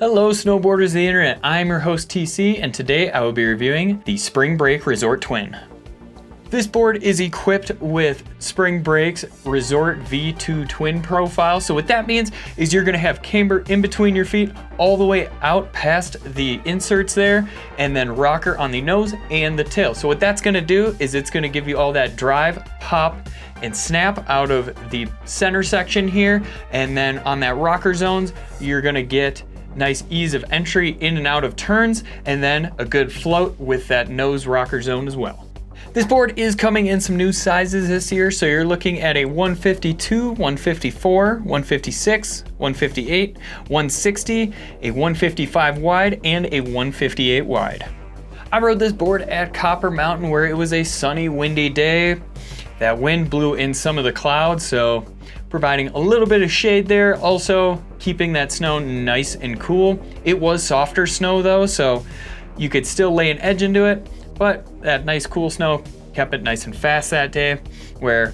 Hello snowboarders of the internet, I'm your host TC, and today I will be reviewing the Spring Break Resort Twin. This board is equipped with Spring Break's Resort V2 Twin profile. So what that means is you're gonna have camber in between your feet all the way out past the inserts there, and then rocker on the nose and the tail. So what that's gonna do is it's gonna give you all that drive, pop, and snap out of the center section here. And then on that rocker zones, you're gonna get nice ease of entry in and out of turns, and then a good float with that nose rocker zone as well. This board is coming in some new sizes this year, so you're looking at a 152, 154, 156, 158, 160, a 155 wide, and a 158 wide. I rode this board at Copper Mountain where it was a sunny, windy day. That wind blew in some of the clouds, so providing a little bit of shade there, also keeping that snow nice and cool. It was softer snow though, so you could still lay an edge into it, but that nice cool snow kept it nice and fast that day, where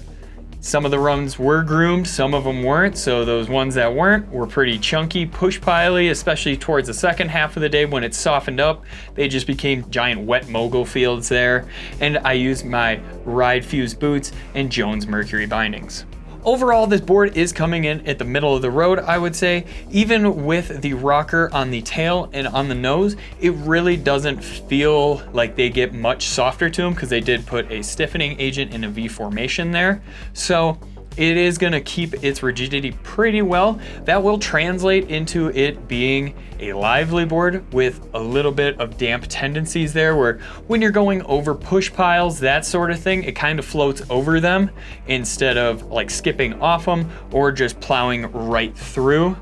some of the runs were groomed, some of them weren't, so those ones that weren't were pretty chunky, push-piley, especially towards the second half of the day when it softened up. They just became giant wet mogul fields there, and I used my Ride Fuse boots and Jones Mercury bindings. Overall, this board is coming in at the middle of the road, I would say. Even with the rocker on the tail and on the nose, it really doesn't feel like they get much softer to them because they did put a stiffening agent in a V formation there. So it is gonna keep its rigidity pretty well. That will translate into it being a lively board with a little bit of damp tendencies there, where when you're going over push piles, that sort of thing, it kind of floats over them instead of like skipping off them or just plowing right through.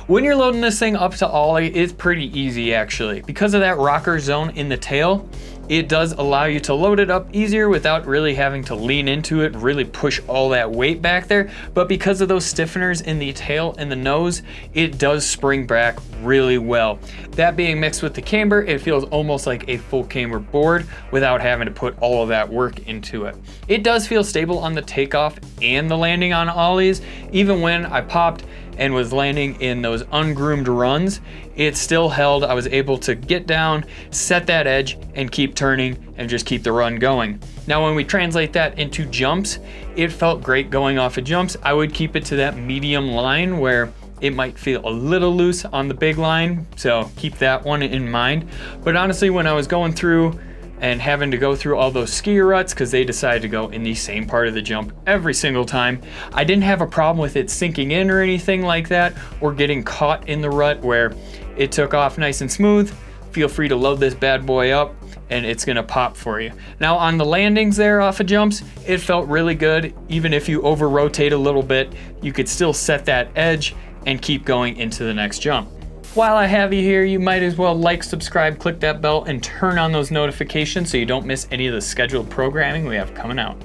When you're loading this thing up to ollie, it's pretty easy actually. Because of that rocker zone in the tail, it does allow you to load it up easier without really having to lean into it, really push all that weight back there. But because of those stiffeners in the tail and the nose, it does spring back really well. That being mixed with the camber, it feels almost like a full camber board without having to put all of that work into it. It does feel stable on the takeoff and the landing on ollies. Even when I popped and was landing in those ungroomed runs, it still held. I was able to get down, set that edge, and keep turning and just keep the run going. Now when we translate that into jumps, it felt great going off of jumps. I would keep it to that medium line where it might feel a little loose on the big line, so keep that one in mind. But honestly, when I was going through and having to go through all those skier ruts because they decided to go in the same part of the jump every single time, I didn't have a problem with it sinking in or anything like that, or getting caught in the rut where it took off nice and smooth. Feel free to load this bad boy up and it's gonna pop for you. Now on the landings there off of jumps, it felt really good. Even if you over rotate a little bit, you could still set that edge and keep going into the next jump. While I have you here, you might as well like, subscribe, click that bell, and turn on those notifications so you don't miss any of the scheduled programming we have coming out.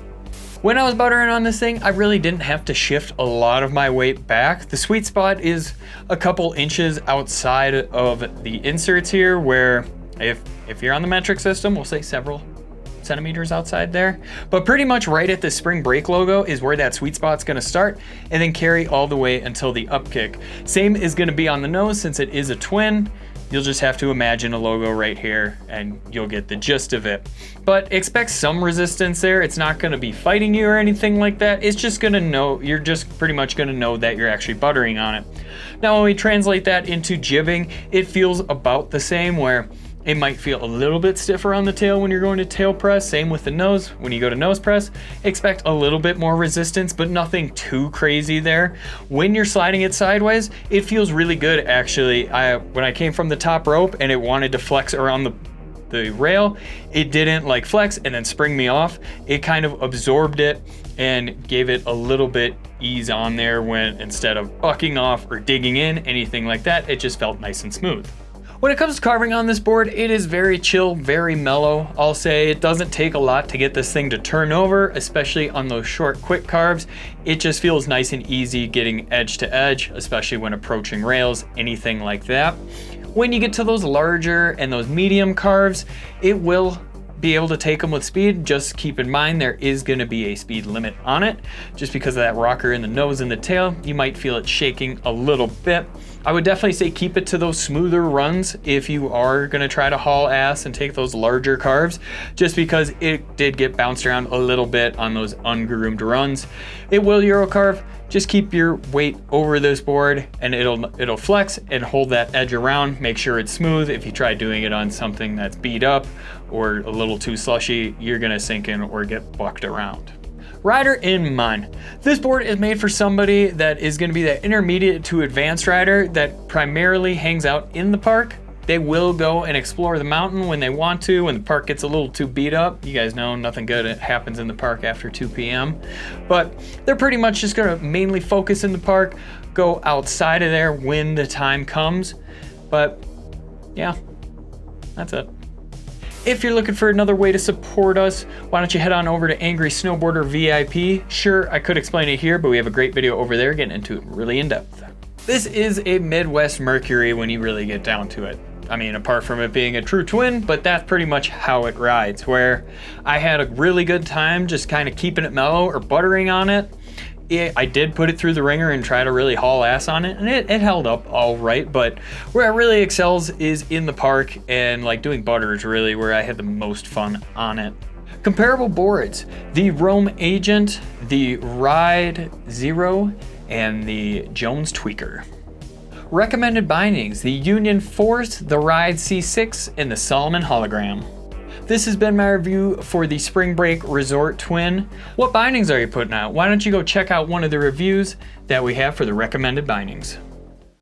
When I was buttering on this thing, I really didn't have to shift a lot of my weight back. The sweet spot is a couple inches outside of the inserts here, where if you're on the metric system, we'll say several centimeters outside there, but pretty much right at the Spring Break logo is where that sweet spot's gonna start, and then carry all the way until the upkick. Same is gonna be on the nose since it is a twin. You'll just have to imagine a logo right here and you'll get the gist of it. But expect some resistance there. It's not gonna be fighting you or anything like that. It's just gonna know, you're just pretty much gonna know that you're actually buttering on it. Now when we translate that into jibbing, it feels about the same, where it might feel a little bit stiffer on the tail when you're going to tail press. Same with the nose. When you go to nose press, expect a little bit more resistance, but nothing too crazy there. When you're sliding it sideways, it feels really good actually. When I came from the top rope and it wanted to flex around the rail, it didn't like flex and then spring me off. It kind of absorbed it and gave it a little bit ease on there, when instead of bucking off or digging in, anything like that, it just felt nice and smooth. When it comes to carving on this board, it is very chill, very mellow. I'll say it doesn't take a lot to get this thing to turn over, especially on those short, quick carves. It just feels nice and easy getting edge to edge, especially when approaching rails, anything like that. When you get to those larger and those medium carves, it will be able to take them with speed. Just keep in mind there is going to be a speed limit on it. Just because of that rocker in the nose and the tail, you might feel it shaking a little bit. I would definitely say keep it to those smoother runs if you are gonna try to haul ass and take those larger carves, just because it did get bounced around a little bit on those ungroomed runs. It will Euro carve. Just keep your weight over this board and it'll flex and hold that edge around. Make sure it's smooth. If you try doing it on something that's beat up or a little too slushy, you're gonna sink in or get bucked around. Rider in mind. This board is made for somebody that is gonna be that intermediate to advanced rider that primarily hangs out in the park. They will go and explore the mountain when they want to, when the park gets a little too beat up. You guys know nothing good happens in the park after 2 p.m. But they're pretty much just gonna mainly focus in the park, go outside of there when the time comes. But yeah, that's it. If you're looking for another way to support us, why don't you head on over to Angry Snowboarder VIP. Sure, I could explain it here, but we have a great video over there getting into it really in depth. This is a Midwest Mercury when you really get down to it. I mean, apart from it being a true twin, but that's pretty much how it rides, where I had a really good time just kind of keeping it mellow or buttering on it. I did put it through the ringer and try to really haul ass on it, and it held up all right, but where it really excels is in the park, and like doing butter is really where I had the most fun on it. Comparable boards, the Rome Agent, the Ride Zero, and the Jones Tweaker. Recommended bindings, the Union Force, the Ride C6, and the Salomon Hologram. This has been my review for the Spring Break Resort Twin. What bindings are you putting out? Why don't you go check out one of the reviews that we have for the recommended bindings.